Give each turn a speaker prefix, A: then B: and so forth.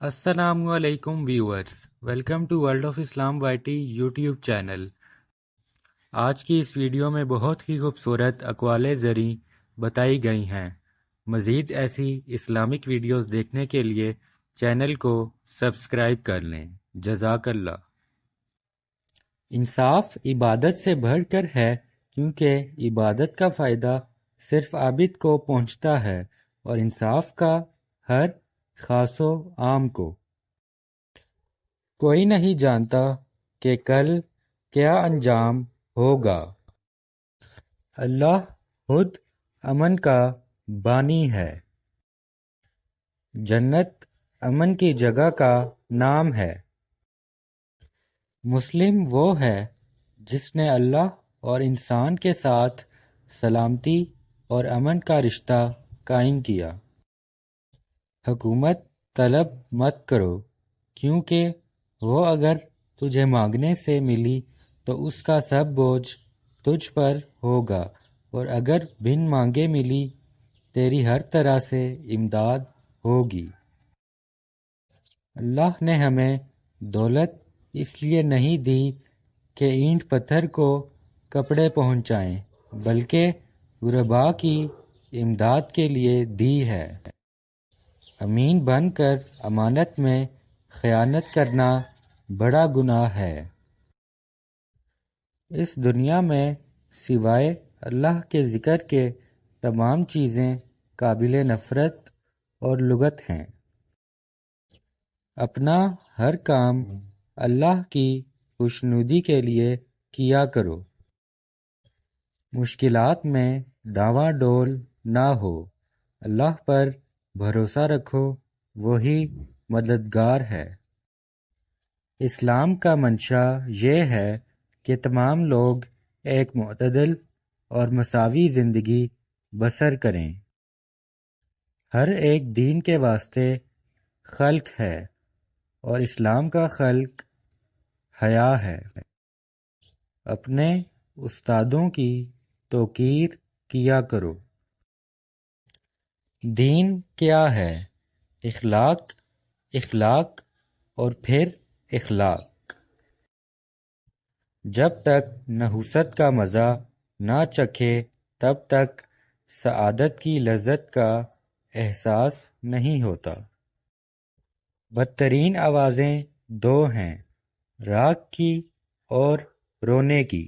A: السلام علیکم viewers, welcome to world of اسلام وائی ٹی یوٹیوب چینل۔ آج کی اس ویڈیو میں بہت ہی خوبصورت اقوال زرعی بتائی گئی ہیں۔ مزید ایسی اسلامک ویڈیوز دیکھنے کے لیے چینل کو سبسکرائب کر لیں۔ جزاک اللہ۔ انصاف عبادت سے بڑھ کر ہے، کیونکہ عبادت کا فائدہ صرف عابد کو پہنچتا ہے اور انصاف کا ہر خاص و عام کو۔ کوئی نہیں جانتا کہ کل کیا انجام ہوگا۔ اللہ خود امن کا بانی ہے۔ جنت امن کی جگہ کا نام ہے۔ مسلم وہ ہے جس نے اللہ اور انسان کے ساتھ سلامتی اور امن کا رشتہ قائم کیا۔ حکومت طلب مت کرو، کیونکہ وہ اگر تجھے مانگنے سے ملی تو اس کا سب بوجھ تجھ پر ہوگا، اور اگر بن مانگے ملی تیری ہر طرح سے امداد ہوگی۔ اللہ نے ہمیں دولت اس لیے نہیں دی کہ اینٹ پتھر کو کپڑے پہنچائیں، بلکہ غرباء کی امداد کے لیے دی ہے۔ امین بن کر امانت میں خیانت کرنا بڑا گناہ ہے۔ اس دنیا میں سوائے اللہ کے ذکر کے تمام چیزیں قابل نفرت اور لغت ہیں۔ اپنا ہر کام اللہ کی خوشنودی کے لیے کیا کرو۔ مشکلات میں ڈاواں ڈول نہ ہو، اللہ پر بھروسہ رکھو، وہی مددگار ہے۔ اسلام کا منشا یہ ہے کہ تمام لوگ ایک معتدل اور مساوی زندگی بسر کریں۔ ہر ایک دین کے واسطے خلق ہے، اور اسلام کا خلق حیا ہے۔ اپنے استادوں کی توقیر کیا کرو۔ دین کیا ہے؟ اخلاق، اخلاق اور پھر اخلاق۔ جب تک نحوست کا مزہ نہ چکھے تب تک سعادت کی لذت کا احساس نہیں ہوتا۔ بدترین آوازیں دو ہیں، راگ کی اور رونے کی۔